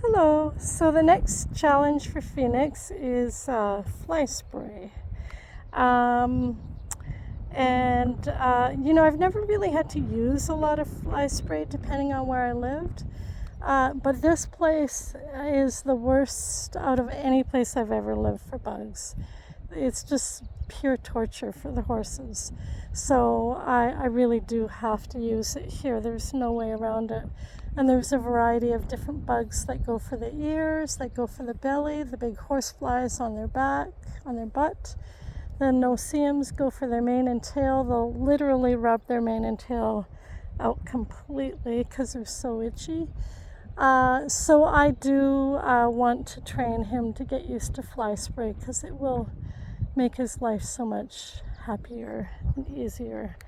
Hello. So the next challenge for Phoenix is fly spray. Um, I've never really had to use a lot of fly spray depending on where I lived. But this place is the worst out of any place I've ever lived for bugs. It's just pure torture for the horses. So I really do have to use it here. There's no way around it. And there's a variety of different bugs that go for the ears, that go for the belly, the big horse flies on their back, on their butt. The no-see-ums go for their mane and tail. They'll literally rub their mane and tail out completely because they're so itchy. So I do want to train him to get used to fly spray because it will make his life so much happier and easier.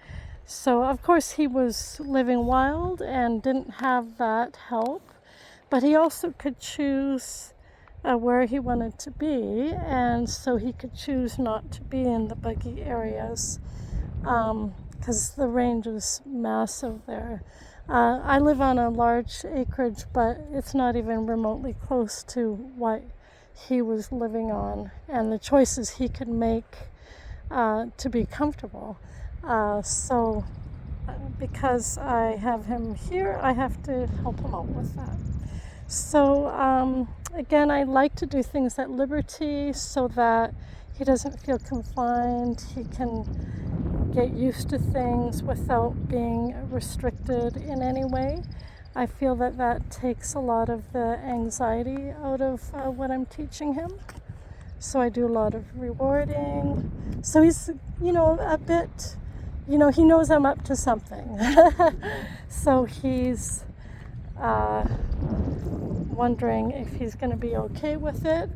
So, of course, he was living wild and didn't have that help, but he also could choose where he wanted to be, and so he could choose not to be in the buggy areas because the range is massive there. I live on a large acreage, but it's not even remotely close to what he was living on and the choices he could make to be comfortable. So, because I have him here, I have to help him out with that. So, again, I like to do things at liberty so that he doesn't feel confined. He can get used to things without being restricted in any way. I feel that that takes a lot of the anxiety out of what I'm teaching him. So I do a lot of rewarding. So he's, a bit, he knows I'm up to something. So he's wondering if he's going to be okay with it.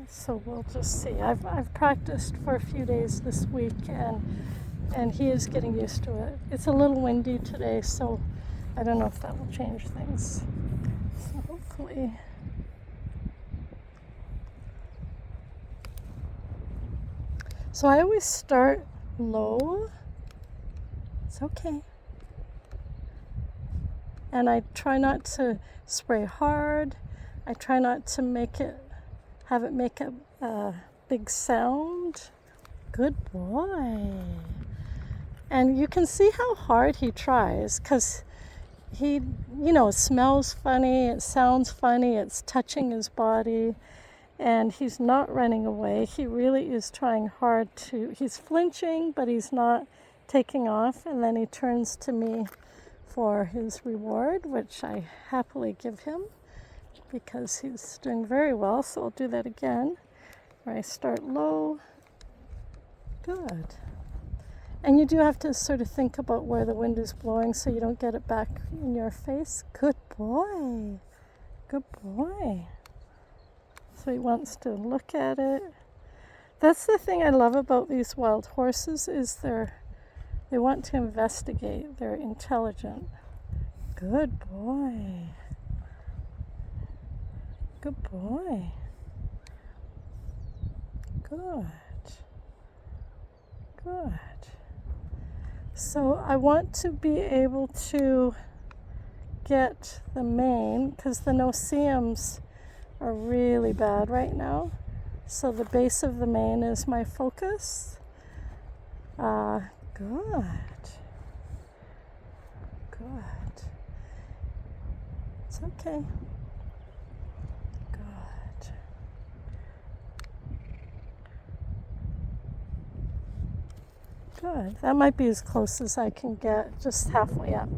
So we'll just see. I've practiced for a few days this week, and he is getting used to it. It's a little windy today, so I don't know if that will change things. So hopefully. So I always start low. It's okay. And I try not to spray hard. I try not to have it make a big sound. Good boy. And you can see how hard he tries because he, smells funny, it sounds funny, it's touching his body. And he's not running away. He really is trying hard he's flinching, but he's not taking off. And then he turns to me for his reward, which I happily give him because he's doing very well. So I'll do that again, where I start low. Good. And you do have to sort of think about where the wind is blowing so you don't get it back in your face. Good boy. Good boy. So he wants to look at it. That's the thing I love about these wild horses is they want to investigate. They're intelligent. Good boy. Good boy. Good. Good. So I want to be able to get the mane because the no-see-ums are really bad right now. So the base of the mane is my focus. Good. Good. It's okay. Good. Good. That might be as close as I can get, just halfway up.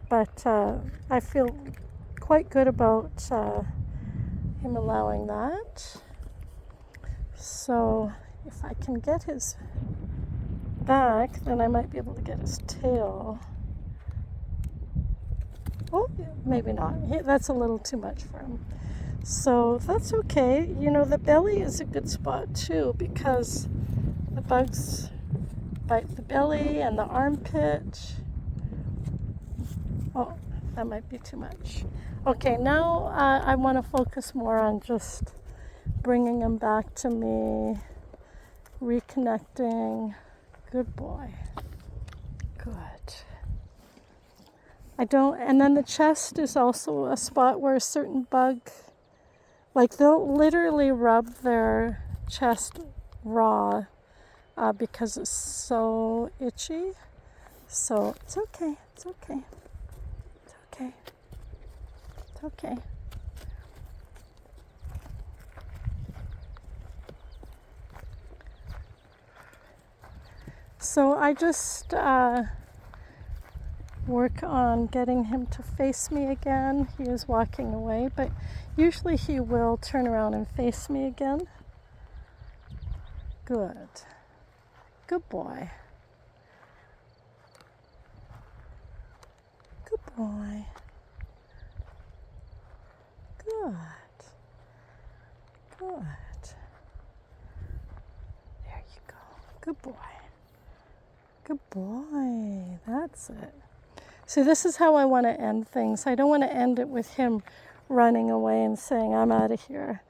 But I feel quite good about him allowing that. So if I can get his back, then I might be able to get his tail. Oh, maybe not. That's a little too much for him. So that's okay. The belly is a good spot too because the bugs bite the belly and the armpit. Oh, that might be too much. Okay, now I want to focus more on just bringing him back to me, reconnecting. Good boy. Good. And then the chest is also a spot where a certain bug Like they'll literally rub their chest raw because it's so itchy. So it's okay. It's okay. It's okay. It's okay. So I just work on getting him to face me again. He is walking away, but usually he will turn around and face me again. Good. Good boy. Good boy. Good. Good. There you go. Good boy. Good boy. That's it. See, this is how I want to end things. I don't want to end it with him running away and saying, I'm out of here.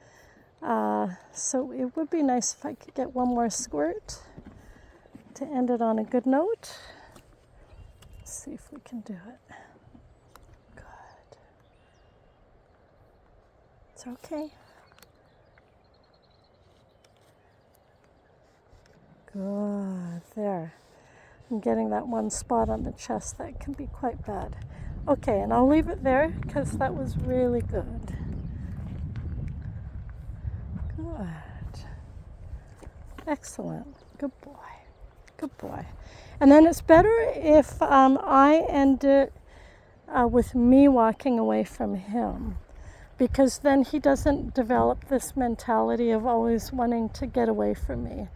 So it would be nice if I could get one more squirt to end it on a good note. Let's see if we can do it. Good. It's okay. Good. There. I'm getting that one spot on the chest that can be quite bad. Okay, and I'll leave it there because that was really good. Good. Excellent. Good boy. Good boy. And then it's better if I end it with me walking away from him, because then he doesn't develop this mentality of always wanting to get away from me.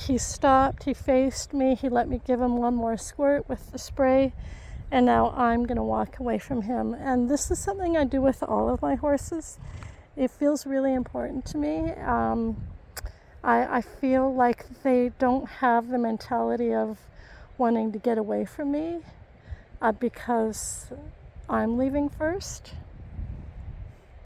He stopped, he faced me, he let me give him one more squirt with the spray, and now I'm going to walk away from him. And this is something I do with all of my horses. It feels really important to me. I feel like they don't have the mentality of wanting to get away from me because I'm leaving first.